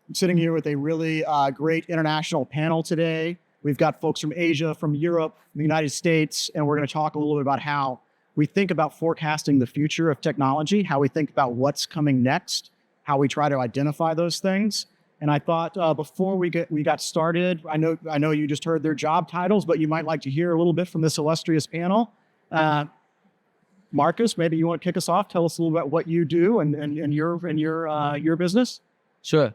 I'm sitting here with a really great international panel today. We've got folks from Asia, from Europe, from the United States, and we're going to talk a little bit about how we think about forecasting the future of technology, how we think about what's coming next, how we try to identify those things. And I thought before we got started, I know you just heard their job titles, but you might like to hear a little bit from this illustrious panel. Marcus, maybe you want to kick us off. Tell us a little about what you do and your business. Sure.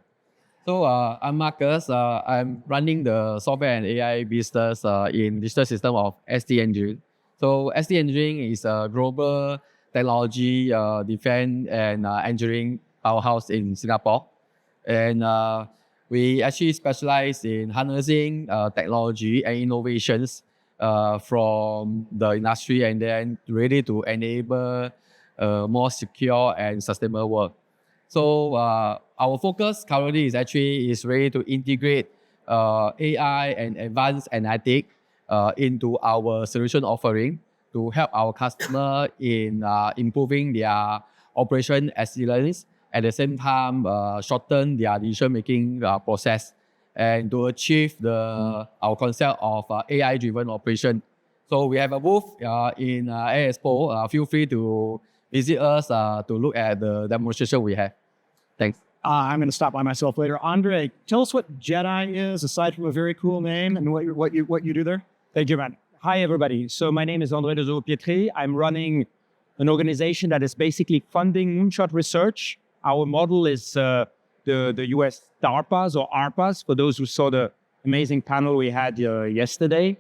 So I'm Marcus. I'm running the software and AI business in digital system of ST Engineering. So ST Engineering is a global technology, defense and engineering powerhouse in Singapore. And we actually specialize in harnessing technology and innovations from the industry and then ready to enable more secure and sustainable work. So our focus currently is ready to integrate AI and advanced analytics into our solution offering to help our customer in improving their operation excellence, at the same time shorten their decision-making process, and to achieve our concept of AI-driven operation. So we have a booth in Expo. Feel free to visit us to look at the demonstration we have. Thanks. I'm going to stop by myself later. Andre, tell us what JEDI is, aside from a very cool name, and what you do there. Thank you, man. Hi, everybody. So my name is André Loesekrug-Pietri. I'm running an organization that is basically funding moonshot research. Our model is the US DARPAs or ARPAs, for those who saw the amazing panel we had yesterday.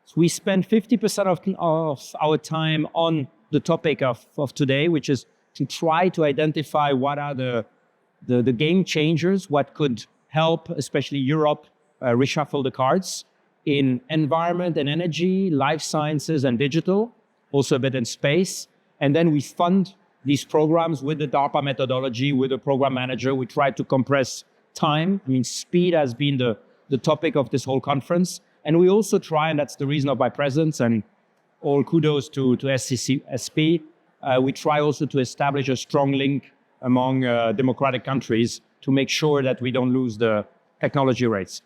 So we spend 50% of our time on the topic of today, which is to try to identify what are the game changers, what could help, especially Europe, reshuffle the cards in environment and energy, life sciences and digital, also a bit in space. And then we fund these programs with the DARPA methodology, with a program manager. We try to compress time. I mean, speed has been the topic of this whole conference. And we also try, and that's the reason of my presence, and all kudos to SCCSP, we try also to establish a strong link among democratic countries to make sure that we don't lose the technology rates.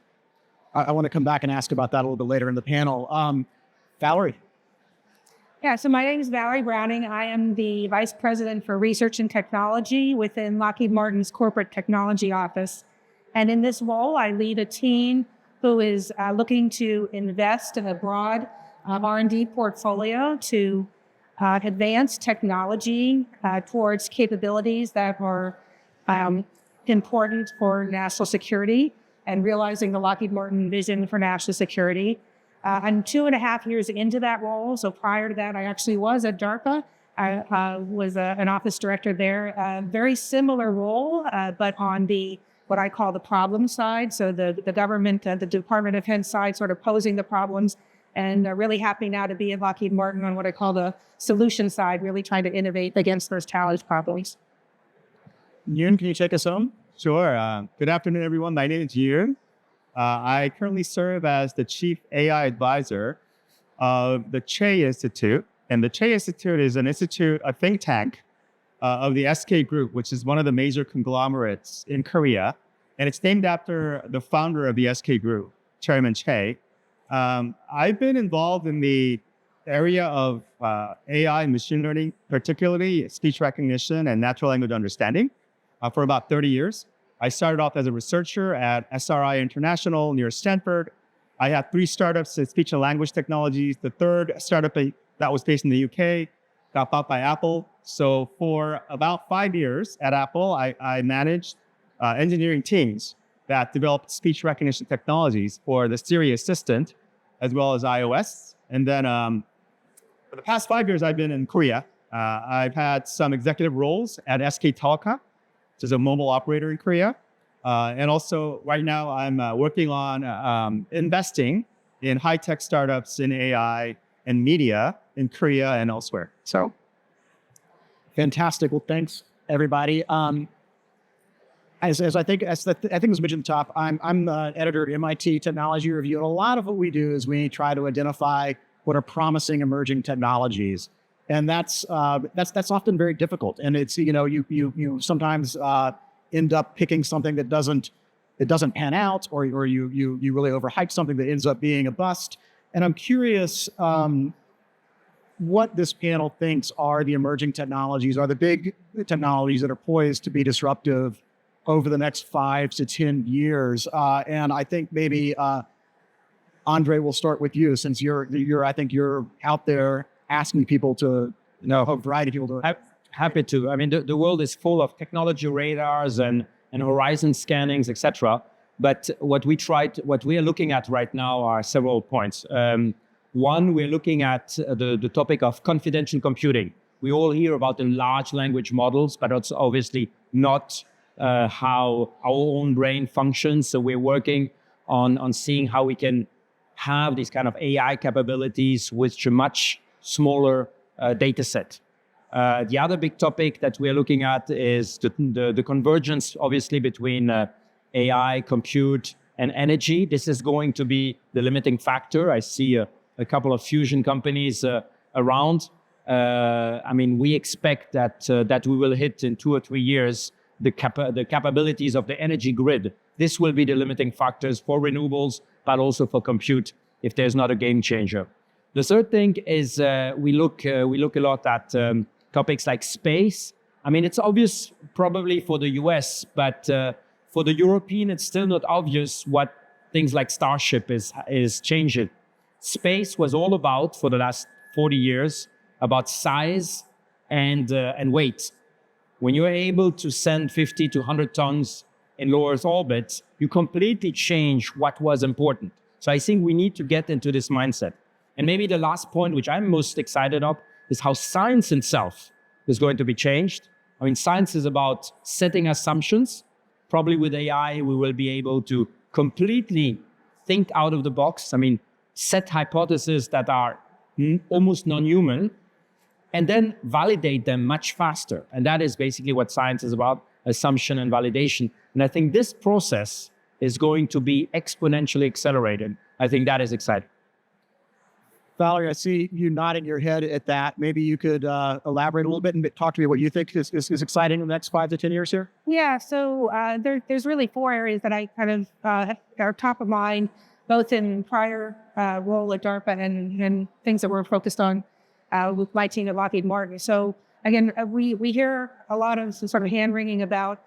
I want to come back and ask about that a little bit later in the panel. Valerie. Yeah, so my name is Valerie Browning. I am the Vice President for Research and Technology within Lockheed Martin's Corporate Technology Office. And in this role, I lead a team who is looking to invest in a broad R&D portfolio to advance technology towards capabilities that are important for national security and realizing the Lockheed Martin vision for national security. I'm 2.5 years into that role. So prior to that, I actually was at DARPA. I was an office director there. Very similar role, but on what I call the problem side. So the government, the Department of Defense side, sort of posing the problems. And really happy now to be at Lockheed Martin on what I call the solution side, really trying to innovate against those challenge problems. Yoon, can you take us home? Sure. Good afternoon, everyone. My name is Yoon. I currently serve as the Chief AI Advisor of the Che Institute. And the Che Institute is an institute, a think tank of the SK Group, which is one of the major conglomerates in Korea. And it's named after the founder of the SK Group, Chairman Che. I've been involved in the area of AI and machine learning, particularly speech recognition and natural language understanding, for about 30 years. I started off as a researcher at SRI International near Stanford. I had 3 startups in speech and language technologies. The third startup that was based in the UK got bought by Apple. So for about 5 years at Apple, I managed engineering teams that developed speech recognition technologies for the Siri Assistant, as well as iOS. And then for the past 5 years, I've been in Korea. I've had some executive roles at SK Telecom, which is a mobile operator in Korea. And also right now I'm working on investing in high-tech startups in AI and media in Korea and elsewhere. So fantastic. Well, thanks everybody. As I think it was mentioned at the top, I'm the editor at MIT Technology Review, and a lot of what we do is we try to identify what are promising emerging technologies, and that's often very difficult. And it's you sometimes end up picking something that doesn't it doesn't pan out, or you really overhype something that ends up being a bust. And I'm curious what this panel thinks are the emerging technologies, are the big technologies that are poised to be disruptive over the next 5 to 10 years. And I think maybe Andre, we'll start with you, since I think you're out there asking people to, a variety of people to. Happy to. I mean, the world is full of technology radars and horizon scannings, etc. But what we are looking at right now are several points. One, we're looking at the topic of confidential computing. We all hear about the large language models, but it's obviously not how our own brain functions. So we're working on seeing how we can have these kind of AI capabilities with a much smaller data set. The other big topic that we're looking at is the convergence, obviously, between AI, compute, and energy. This is going to be the limiting factor. I see a couple of fusion companies around. I mean, we expect that we will hit in 2 or 3 years the capabilities of the energy grid. This will be the limiting factors for renewables, but also for compute, if there's not a game changer. The third thing is we look a lot at topics like space. I mean, it's obvious probably for the US, but for the European, it's still not obvious what things like Starship is changing. Space was all about, for the last 40 years, about size and weight. When you're able to send 50 to 100 tons in low Earth orbit, you completely change what was important. So I think we need to get into this mindset. And maybe the last point, which I'm most excited of, is how science itself is going to be changed. I mean, science is about setting assumptions. Probably with AI, we will be able to completely think out of the box. I mean, set hypotheses that are almost non-human, and then validate them much faster. And that is basically what science is about, assumption and validation. And I think this process is going to be exponentially accelerated. I think that is exciting. Valerie, I see you nodding your head at that. Maybe you could elaborate a little bit and talk to me what you think is exciting in the next 5 to 10 years here. Yeah, so there's really 4 areas that I kind of are top of mind, both in prior role at DARPA and things that we're focused on with my team at Lockheed Martin. So again, we hear a lot of sort of hand-wringing about,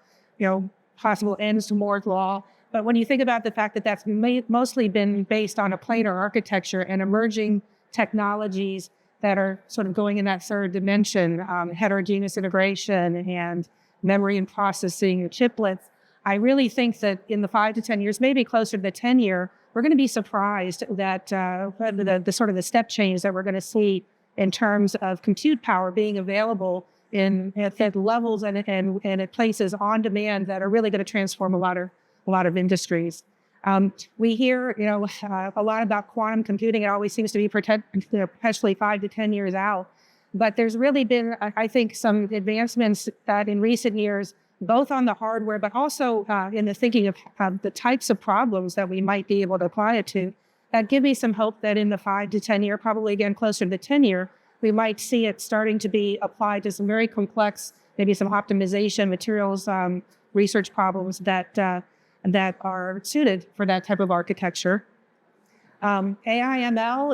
possible ends to Moore's Law. But when you think about the fact that that's mostly been based on a planar architecture and emerging technologies that are sort of going in that third dimension, heterogeneous integration and memory and processing and chiplets, I really think that in the 5 to 10 years, maybe closer to the 10-year, we're going to be surprised that the sort of the step change that we're going to see in terms of compute power being available at levels and at places on demand that are really going to transform a lot of industries. We hear, a lot about quantum computing. It always seems to be potentially 5 to 10 years out. But there's really been, I think, some advancements that in recent years, both on the hardware, but also in the thinking of the types of problems that we might be able to apply it to, that give me some hope that in the 5 to 10 year, probably again closer to the 10 year, we might see it starting to be applied to some very complex, maybe some optimization materials research problems that are suited for that type of architecture. AI, ML,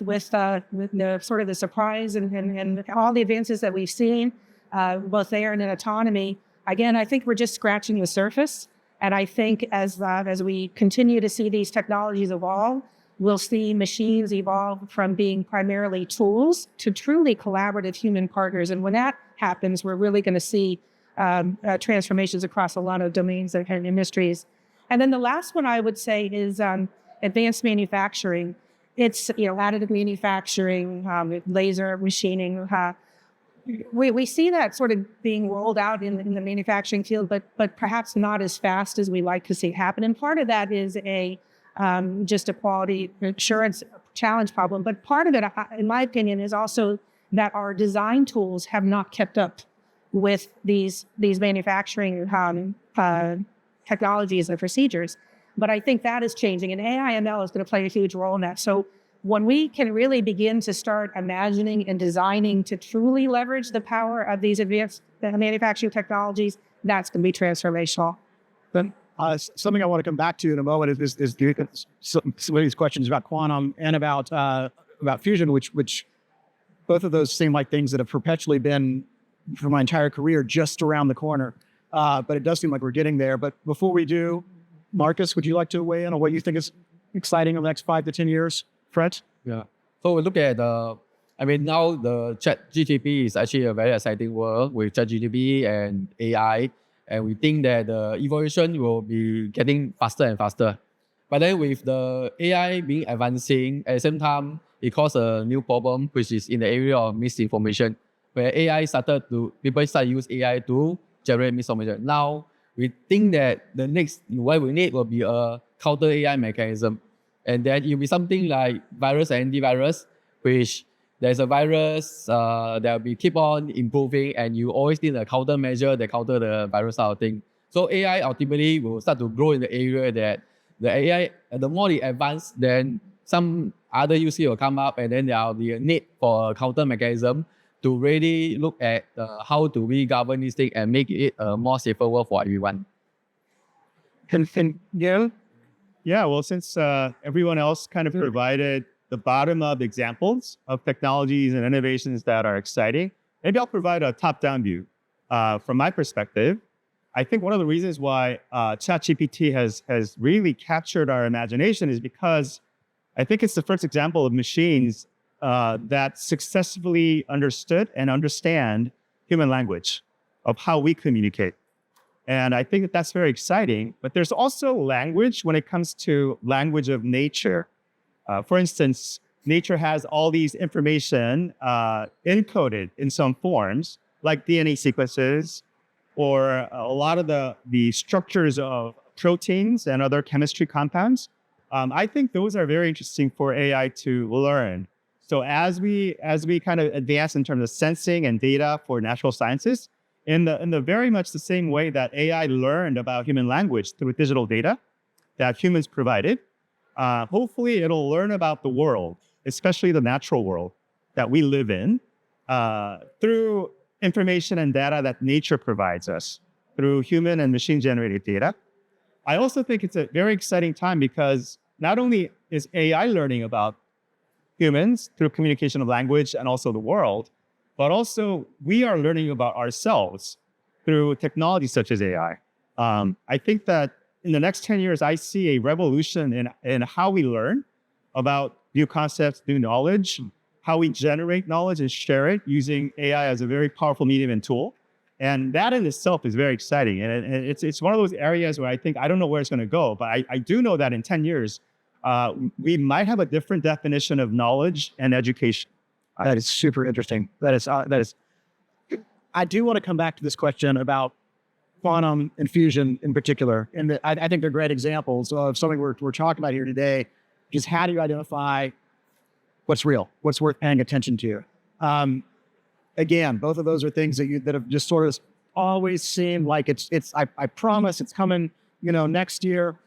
with the sort of the surprise and all the advances that we've seen, both there and in autonomy. Again, I think we're just scratching the surface. And I think as we continue to see these technologies evolve, we'll see machines evolve from being primarily tools to truly collaborative human partners. And when that happens, we're really going to see transformations across a lot of domains and industries. And then the last one I would say is advanced manufacturing. It's additive manufacturing, laser machining. We see that sort of being rolled out in the manufacturing field, but perhaps not as fast as we like to see happen. And part of that is just a quality assurance challenge problem. But part of it, in my opinion, is also that our design tools have not kept up with these manufacturing technologies and procedures. But I think that is changing, and AI ML is going to play a huge role in that. So when we can really begin to start imagining and designing to truly leverage the power of these advanced manufacturing technologies, that's going to be transformational. Then Something I want to come back to in a moment is some of these questions about quantum and about fusion, which both of those seem like things that have perpetually been for my entire career just around the corner. But it does seem like we're getting there. But before we do, Marcus, would you like to weigh in on what you think is exciting in the next 5 to 10 years? Fred? Yeah. So we look at now the ChatGPT is actually a very exciting world with ChatGPT and AI. And we think that the evolution will be getting faster and faster. But then with the AI being advancing, at the same time, it caused a new problem, which is in the area of misinformation, where people start to use AI to generate misinformation. Now, we think that the next, what we need will be a counter AI mechanism. And then it will be something like virus and antivirus, which there's a virus that will be keep on improving, and you always need a countermeasure that counter the virus sort of thing. So AI ultimately will start to grow in the area that the AI, the more it advanced, then some other use case will come up, and then there will be a need for a counter mechanism to really look at how do we govern this thing and make it a more safer world for everyone. And yeah, Yeah, well, since everyone else kind of provided the bottom-up examples of technologies and innovations that are exciting, maybe I'll provide a top-down view. From my perspective, I think one of the reasons why ChatGPT has really captured our imagination is because I think it's the first example of machines that successfully understood and understand human language of how we communicate. And I think that that's very exciting. But there's also language when it comes to language of nature. For instance, nature has all these information encoded in some forms, like DNA sequences, or a lot of the structures of proteins and other chemistry compounds. I think those are very interesting for AI to learn. So as we kind of advance in terms of sensing and data for natural sciences, in the very much the same way that AI learned about human language through digital data that humans provided, hopefully it'll learn about the world, especially the natural world that we live in, through information and data that nature provides us through human and machine-generated data. I also think it's a very exciting time because not only is AI learning about humans through communication of language and also the world, but also we are learning about ourselves through technology such as AI. I think that in the next 10 years, I see a revolution in how we learn about new concepts, new knowledge, how we generate knowledge and share it using AI as a very powerful medium and tool. And that in itself is very exciting. And it's one of those areas where I think, I don't know where it's going to go, but I do know that in 10 years, we might have a different definition of knowledge and education. that is super interesting. That is. I do want to come back to this question about quantum and fusion in particular. And I think they're great examples of something we're talking about here today, is how do you identify what's real, what's worth paying attention to? Again, both of those are things that have just sort of always seemed like I promise it's coming, next year.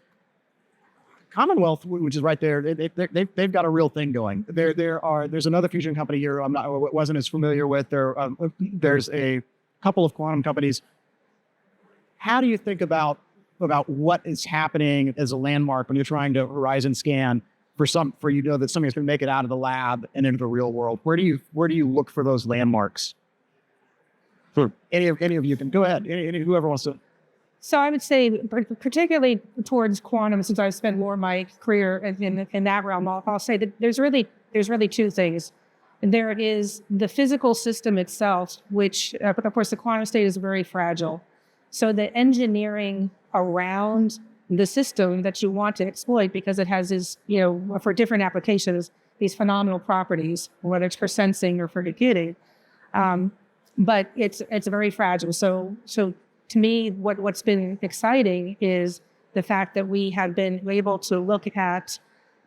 Commonwealth, which is right there, they've got a real thing going. There's another fusion company here wasn't as familiar with. There's a couple of quantum companies. How do you think about what is happening as a landmark when you're trying to horizon scan that something's going to make it out of the lab and into the real world? Where do you look for those landmarks? For any of you can go ahead. Whoever wants to. So I would say, particularly towards quantum, since I've spent more of my career in that realm, I'll say that there's really two things. There is the physical system itself, which, of course, the quantum state is very fragile. So the engineering around the system that you want to exploit, because it has this, for different applications, these phenomenal properties, whether it's for sensing or for computing, but it's very fragile. So to me, what's been exciting is the fact that we have been able to look at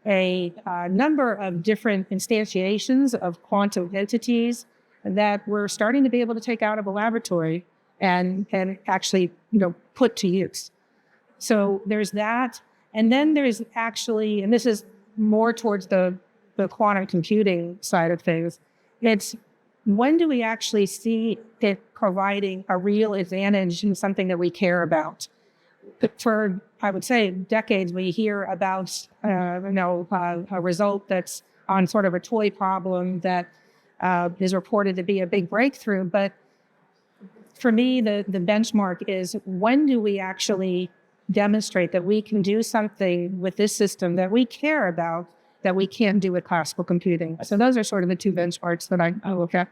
a number of different instantiations of quantum entities that we're starting to be able to take out of a laboratory and actually, put to use. So there's that. And then there's actually, and this is more towards the quantum computing side of things, it's when do we actually see it providing a real advantage in something that we care about? for, I would say, decades, we hear about, a result that's on sort of a toy problem that is reported to be a big breakthrough. But for me, the benchmark is, when do we actually demonstrate that we can do something with this system that we care about that we can't do with classical computing? So those are sort of the two benchmarks that I look at.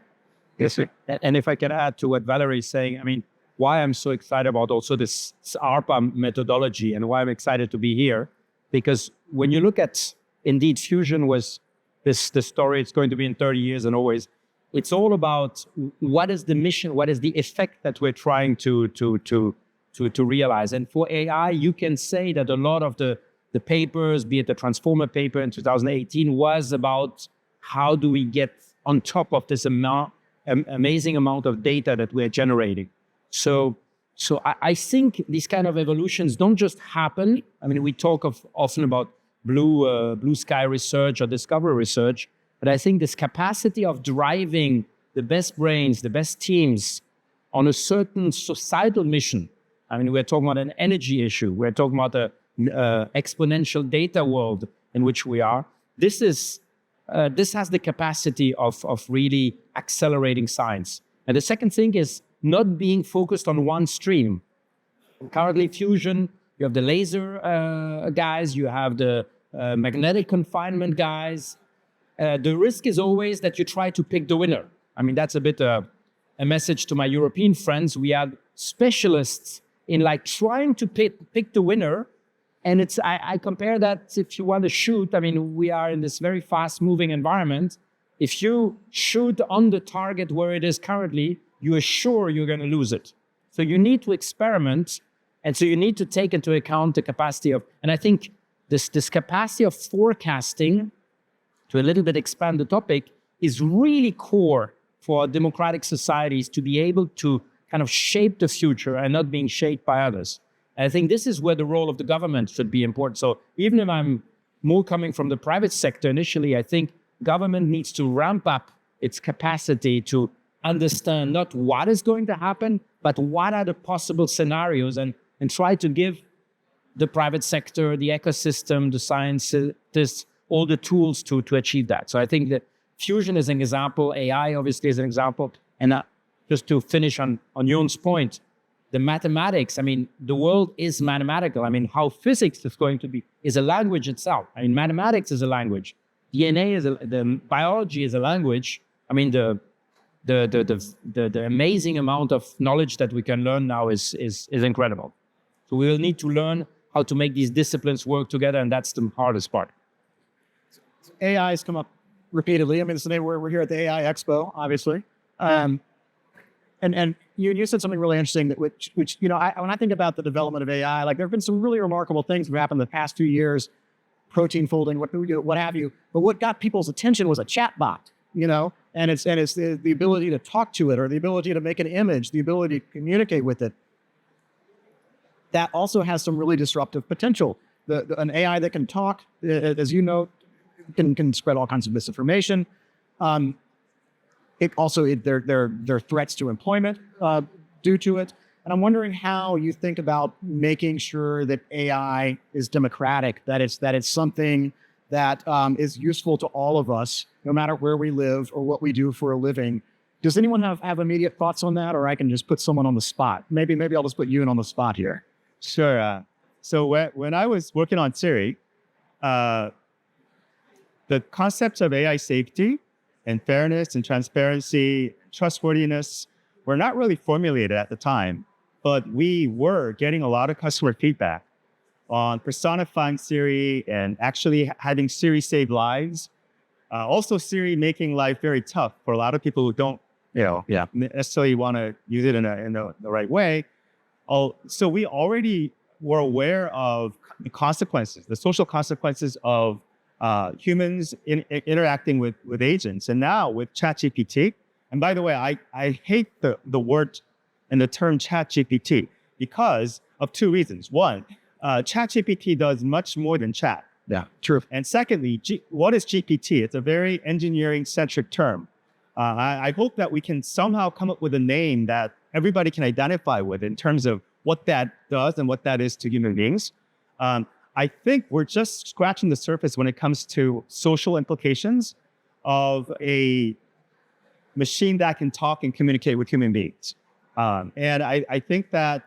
Yes, sir. And if I can add to what Valerie is saying, I mean, why I'm so excited about also this ARPA methodology and why I'm excited to be here, because when you look at, indeed, fusion was the story, it's going to be in 30 years and always, it's all about what is the mission, what is the effect that we're trying to realize. And for AI, you can say that a lot of the papers, be it the Transformer paper in 2018, was about how do we get on top of this amazing amount of data that we're generating. So I think these kind of evolutions don't just happen. I mean, we talk often about blue sky research or discovery research, but I think this capacity of driving the best brains, the best teams on a certain societal mission. I mean, we're talking about an energy issue. We're talking about the exponential data world in which we are. This has the capacity of really accelerating science. And the second thing is not being focused on one stream. Currently, fusion, you have the laser guys, you have the magnetic confinement guys. The risk is always that you try to pick the winner. I mean, that's a bit a message to my European friends. We have specialists in like trying to pick the winner. And I compare that, if you want to shoot, I mean, we are in this very fast moving environment. If you shoot on the target where it is currently, you are sure you're going to lose it. So you need to experiment. And so you need to take into account the capacity of, and I think this capacity of forecasting, to a little bit expand the topic, is really core for democratic societies to be able to kind of shape the future and not being shaped by others. And I think this is where the role of the government should be important. So even if I'm more coming from the private sector initially, I think government needs to ramp up its capacity to understand not what is going to happen, but what are the possible scenarios, and try to give the private sector, the ecosystem, the scientists, all the tools to achieve that. So I think that fusion is an example, AI obviously is an example. And just to finish on Yoon's point, the mathematics, I mean, the world is mathematical. I mean, how physics is going to be is a language itself. I mean, mathematics is a language. DNA is the biology is a language. I mean, the amazing amount of knowledge that we can learn now is incredible. So we will need to learn how to make these disciplines work together, and that's the hardest part. AI has come up repeatedly. I mean, we're here at the AI Expo, obviously. And you said something really interesting that which when I think about the development of AI, like there have been some really remarkable things that have happened in the past few years, protein folding, what have you. But what got people's attention was a chat bot, and it's the ability to talk to it, or the ability to make an image, the ability to communicate with it. That also has some really disruptive potential. An AI that can talk, as you know, can spread all kinds of misinformation. There are threats to employment due to it. And I'm wondering how you think about making sure that AI is democratic, that it's something that is useful to all of us, no matter where we live or what we do for a living. Does anyone have immediate thoughts on that, or I can just put someone on the spot? Maybe I'll just put Yoon on the spot here. Sure. So when I was working on Siri, the concepts of AI safety and fairness and transparency, trustworthiness were not really formulated at the time, but we were getting a lot of customer feedback on personifying Siri and actually having Siri save lives. Also, Siri making life very tough for a lot of people who don't, necessarily want to use it in the right way. So we already were aware of the consequences, the social consequences of humans interacting with agents. And now with ChatGPT, and by the way, I hate the word and the term ChatGPT because of two reasons. One, ChatGPT does much more than chat. Yeah, true. And secondly, what is GPT? It's a very engineering-centric term. I hope that we can somehow come up with a name that everybody can identify with in terms of what that does and what that is to human beings. I think we're just scratching the surface when it comes to social implications of a machine that can talk and communicate with human beings. And I think that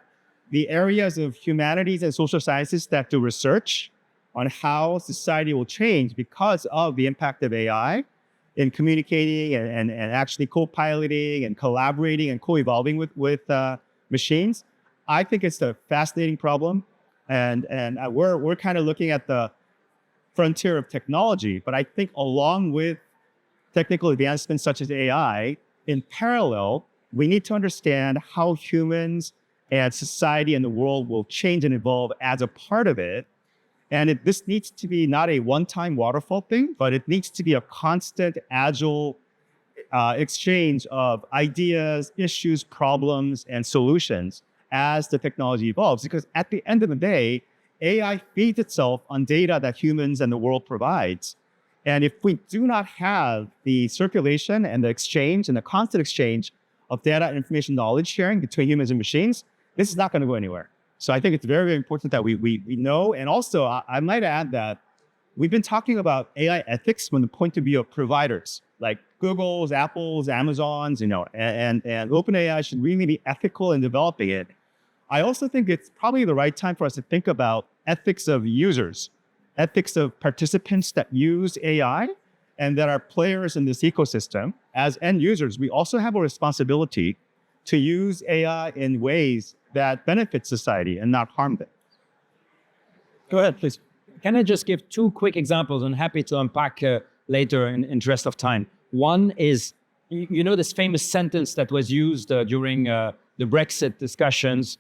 the areas of humanities and social sciences that do research on how society will change because of the impact of AI in communicating and actually co-piloting and collaborating and co-evolving with machines, I think it's a fascinating problem. And we're kind of looking at the frontier of technology, but I think along with technical advancements such as AI, in parallel, we need to understand how humans and society and the world will change and evolve as a part of it. And this needs to be not a one-time waterfall thing, but it needs to be a constant, agile exchange of ideas, issues, problems, and solutions as the technology evolves. Because at the end of the day, AI feeds itself on data that humans and the world provides. And if we do not have the circulation and the exchange and the constant exchange of data and information knowledge sharing between humans and machines, this is not going to go anywhere. So I think it's very, very important that we know. And also, I might add that we've been talking about AI ethics from the point of view of providers, like Google's, Apple's, Amazon's, and OpenAI should really be ethical in developing it. I also think it's probably the right time for us to think about ethics of users, ethics of participants that use AI and that are players in this ecosystem. As end users, we also have a responsibility to use AI in ways that benefit society and not harm them. Go ahead, please. Can I just give two quick examples? I'm happy to unpack later in interest of time. One is, you know, this famous sentence that was used during the Brexit discussions,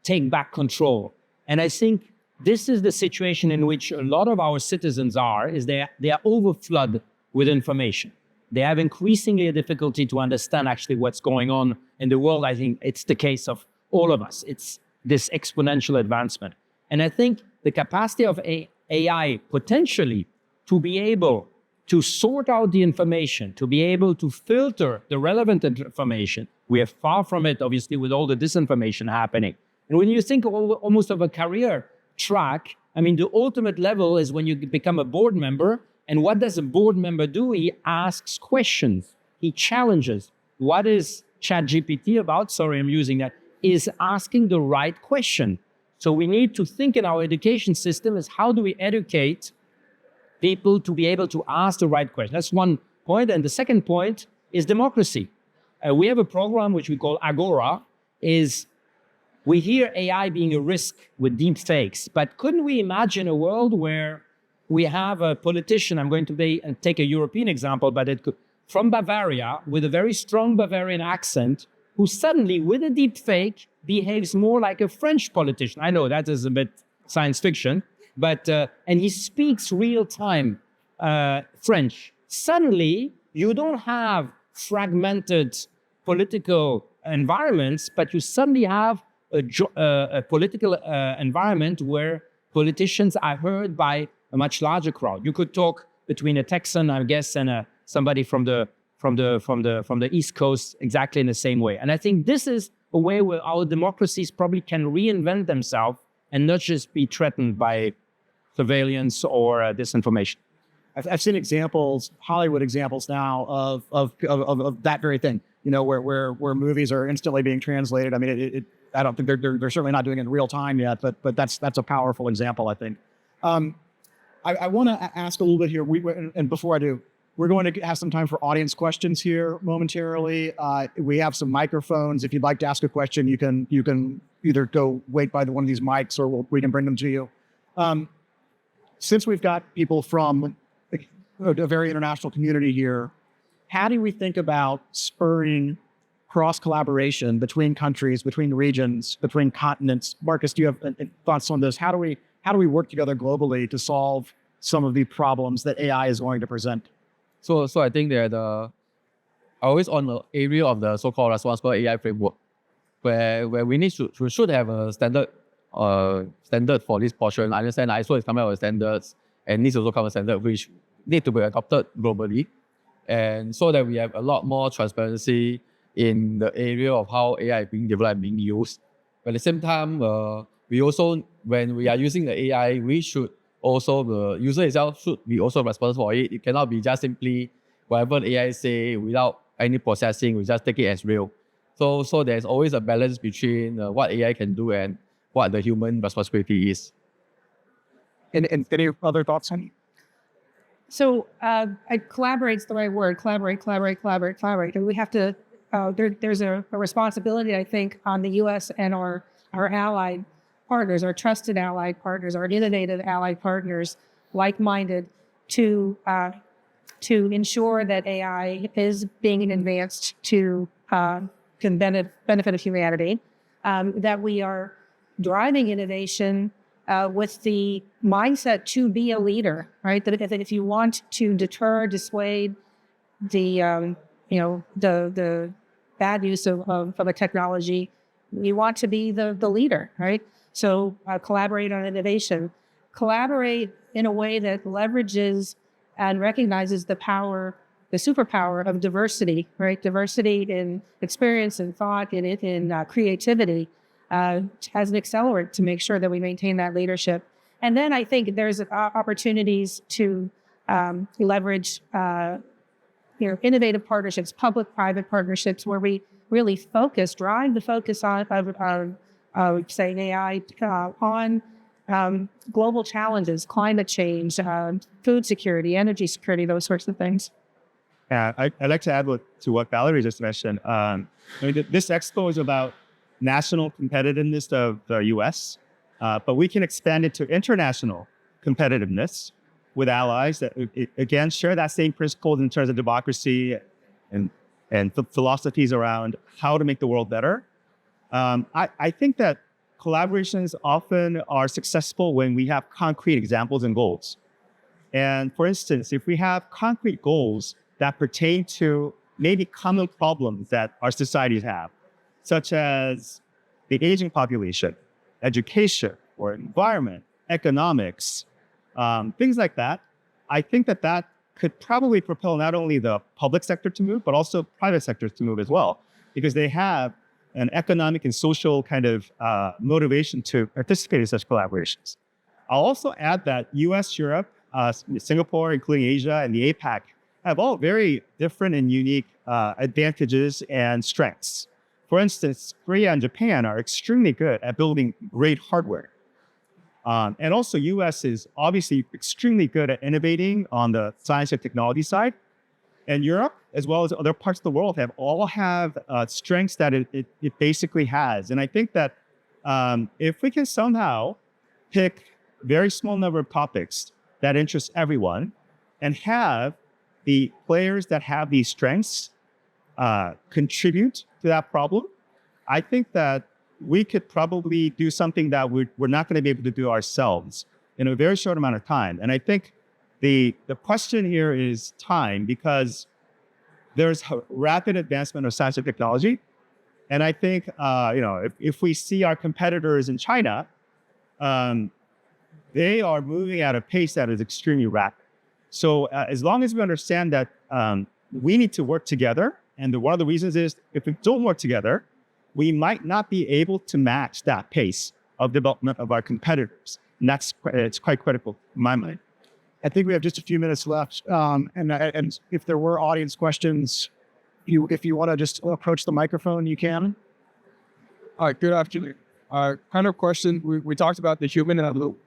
take back control. And I think this is the situation in which a lot of our citizens is they are overflooded with information. They have increasingly a difficulty to understand actually what's going on in the world. I think it's the case of all of us. It's this exponential advancement. And I think the capacity of AI potentially to be able to sort out the information, to be able to filter the relevant information, we are far from it, obviously, with all the disinformation happening. And when you think almost of a career track, I mean, the ultimate level is when you become a board member. And what does a board member do? He asks questions. He challenges. What is ChatGPT about? Sorry, I'm using that. Is asking the right question. So we need to think in our education system is how do we educate people to be able to ask the right question? That's one point. And the second point is democracy. We have a program which we call Agora. We hear AI being a risk with deep fakes, but couldn't we imagine a world where we have a politician, I'm going to take a European example, but from Bavaria, with a very strong Bavarian accent, who suddenly, with a deep fake, behaves more like a French politician. I know that is a bit science fiction, but and he speaks real-time French. Suddenly, you don't have fragmented political environments, but you suddenly have a political environment where politicians are heard by a much larger crowd. You could talk between a Texan, I guess, and somebody from the East Coast exactly in the same way. And I think this is a way where our democracies probably can reinvent themselves and not just be threatened by surveillance or disinformation. I've seen examples, Hollywood examples now of that very thing. You know, where movies are instantly being translated. I mean, I don't think they're certainly not doing it in real time yet, but that's a powerful example, I think. I want to ask a little bit here, and before I do, we're going to have some time for audience questions here momentarily. We have some microphones. If you'd like to ask a question, you can either go wait by one of these mics, or we can bring them to you. Since we've got people from a very international community here, how do we think about spurring cross-collaboration between countries, between regions, between continents? Marcus, do you have thoughts on this? How do we work together globally to solve some of the problems that AI is going to present? So I think that always on the area of the so-called responsible AI framework, where we should have a standard for this portion. I understand ISO is coming out with standards, and needs also come with standard which need to be adopted globally, and so that we have a lot more transparency in the area of how AI is being developed and being used. But at the same time, we also, when we are using the AI, we should also, the user itself should be also responsible for it. It cannot be just simply whatever the AI say without any processing, we just take it as real. So there's always a balance between what AI can do and what the human responsibility is. And any other thoughts on? So collaborate's the right word. Collaborate. And we have to, there's a responsibility, I think, on the U.S. and our allied partners, our trusted allied partners, our innovative allied partners, like-minded, to ensure that AI is being advanced to benefit of humanity, that we are driving innovation with the mindset to be a leader, right? That if you want to deter, dissuade the bad use of a technology, you want to be the leader, right? So collaborate on innovation. Collaborate in a way that leverages and recognizes the power, the superpower of diversity, right? Diversity in experience and thought, in creativity, as an accelerant to make sure that we maintain that leadership. And then I think there's opportunities to leverage innovative partnerships, public-private partnerships, where we really drive the focus on saying AI on global challenges, climate change, food security, energy security, those sorts of things. Yeah, I'd like to add to what Valerie just mentioned. This expo is about national competitiveness of the U.S., but we can expand it to international competitiveness with allies that, again, share that same principles in terms of democracy and philosophies around how to make the world better. I think that collaborations often are successful when we have concrete examples and goals. And for instance, if we have concrete goals that pertain to maybe common problems that our societies have, such as the aging population, education, or environment, economics, things like that, I think that could probably propel not only the public sector to move, but also private sectors to move as well, because they have an economic and social kind of motivation to participate in such collaborations. I'll also add that US, Europe, Singapore, including Asia, and the APAC have all very different and unique advantages and strengths. For instance, Korea and Japan are extremely good at building great hardware. And also US is obviously extremely good at innovating on the science and technology side. And Europe, as well as other parts of the world, have strengths that it basically has. And I think that if we can somehow pick a very small number of topics that interest everyone and have the players that have these strengths contribute to that problem, I think that we could probably do something that we're not going to be able to do ourselves in a very short amount of time. And I think the question here is time, because there's rapid advancement of science and technology. And I think, if we see our competitors in China, they are moving at a pace that is extremely rapid. So as long as we understand that we need to work together, and one of the reasons is if we don't work together, we might not be able to match that pace of development of our competitors. And it's quite critical in my mind. I think we have just a few minutes left. And if there were audience questions, if you want to just approach the microphone, you can. All right, good afternoon. Kind of question, we talked about the human in the loop.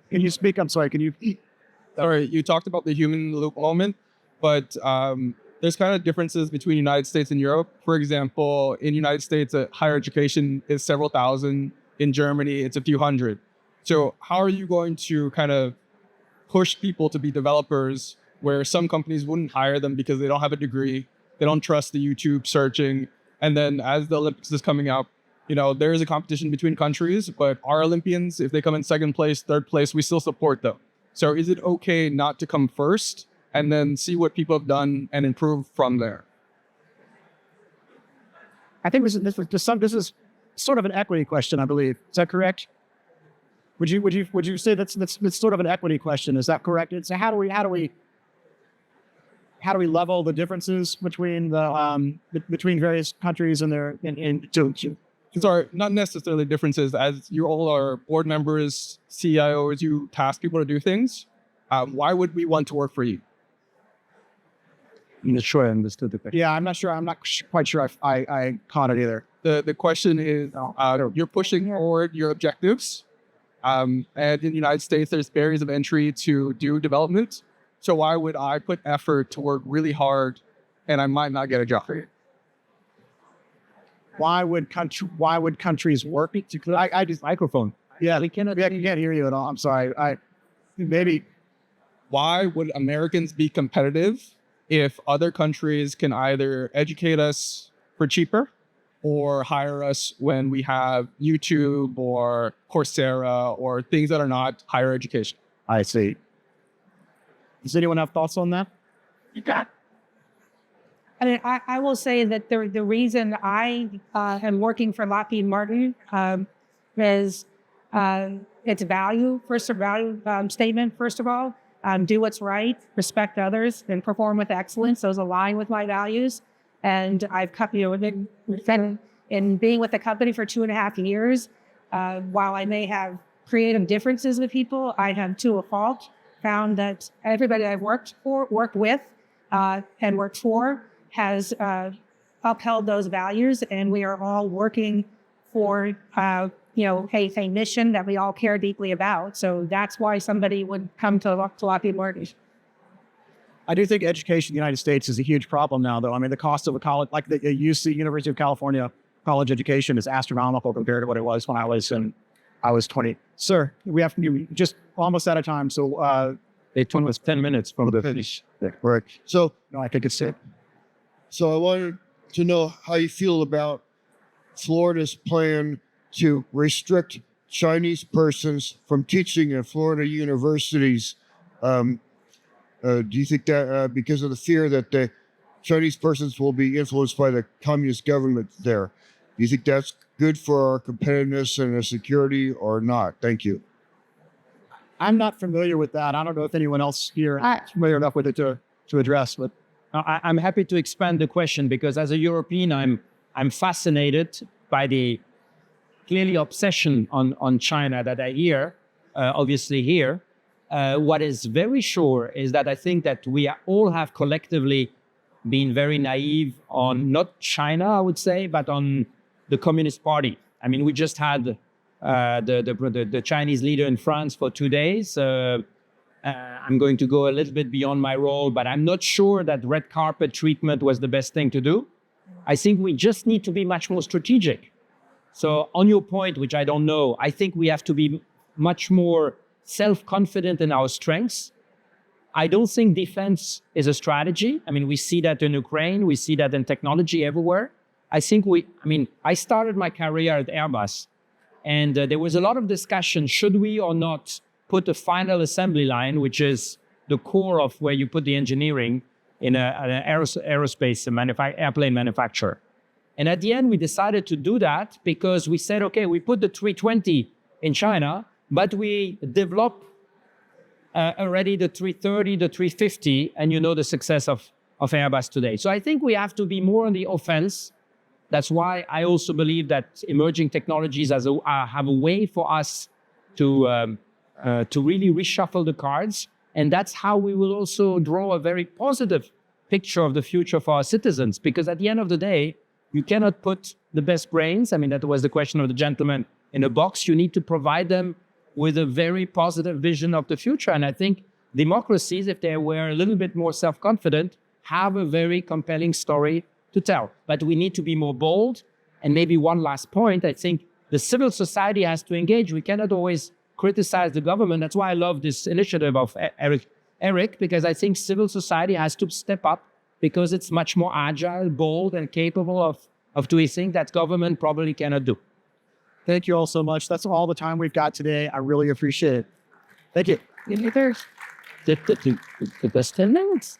Can you speak? I'm sorry, can you? Sorry, you talked about the human in the loop moment, but there's kind of differences between United States and Europe. For example, in United States, higher education is several thousand. In Germany, it's a few hundred. So how are you going to kind of push people to be developers where some companies wouldn't hire them because they don't have a degree, they don't trust the YouTube searching, and then as the Olympics is coming up, there is a competition between countries, but our Olympians, if they come in second place, third place, we still support them. So is it okay not to come first and then see what people have done and improve from there? I think this is sort of an equity question, I believe. Is that correct? Would you say that's sort of an equity question? Is that correct? So how do we level the differences between the between various countries and sorry, not necessarily differences, as you all are board members, CIOs, you task people to do things. Why would we want to work for you? I'm not sure I understood the question. Yeah, I'm not sure. I'm not quite sure I caught it either. The question is, you're pushing forward your objectives. And in the United States, there's barriers of entry to do development. So why would I put effort to work really hard and I might not get a job? Why would countries work? I just Microphone. yeah, we can't hear you at all. I'm sorry. Maybe Why would Americans be competitive if other countries can either educate us for cheaper or hire us when we have YouTube or Coursera or things that are not higher education? I see. Does anyone have thoughts on that? I mean, I will say that the reason I am working for Lockheed Martin is its value statement. First of all, do what's right, respect others, and perform with excellence. Those align with my values. And I've been in being with the company for 2.5 years. While I may have creative differences with people, I have, to a fault, found that everybody I've worked with, and worked for has upheld those values, and we are all working for a mission that we all care deeply about. So that's why somebody would come to Lockheed Martin. I do think education in the United States is a huge problem now, though. I mean, the cost of a college, like the UC, University of California college education, is astronomical compared to what it was when I was 20. Sir, we have just almost out of time, so They took us 10 minutes from the finish. Right. So, no, I think it's it. so I wanted to know how you feel about Florida's plan to restrict Chinese persons from teaching in Florida universities. Do you think that because of the fear that the Chinese persons will be influenced by the communist government there, do you think that's good for our competitiveness and our security or not? Thank you. I'm not familiar with that. I don't know if anyone else here is familiar enough with it to address, but I'm happy to expand the question because as a European, I'm fascinated by the clearly obsession on China that I hear, obviously here. What is very sure is that I think that we all have collectively been very naive on not China, I would say, but on the Communist Party. I mean, we just had the Chinese leader in France for 2 days. I'm going to go a little bit beyond my role, but I'm not sure that red carpet treatment was the best thing to do. I think we just need to be much more strategic. So on your point, which I don't know, I think we have to be much more self-confident in our strengths. I don't think defense is a strategy. I mean, we see that in Ukraine. We see that in technology everywhere. I started my career at Airbus, and there was a lot of discussion, should we or not put a final assembly line, which is the core of where you put the engineering in an aerospace airplane manufacturer. And at the end, we decided to do that because we said, okay, we put the 320 in China, but we develop already the 330, the 350, and you know the success of Airbus today. So I think we have to be more on the offense. That's why I also believe that emerging technologies have a way for us to really reshuffle the cards. And that's how we will also draw a very positive picture of the future for our citizens. Because at the end of the day, you cannot put the best brains, I mean, that was the question of the gentleman, in a box. You need to provide them with a very positive vision of the future. And I think democracies, if they were a little bit more self-confident, have a very compelling story to tell. But we need to be more bold. And maybe one last point, I think the civil society has to engage. We cannot always criticize the government. That's why I love this initiative of Eric, because I think civil society has to step up because it's much more agile, bold, and capable of doing things that government probably cannot do. thank you all so much. That's all the time we've got today. I really appreciate it. Thank you. The best 10 minutes.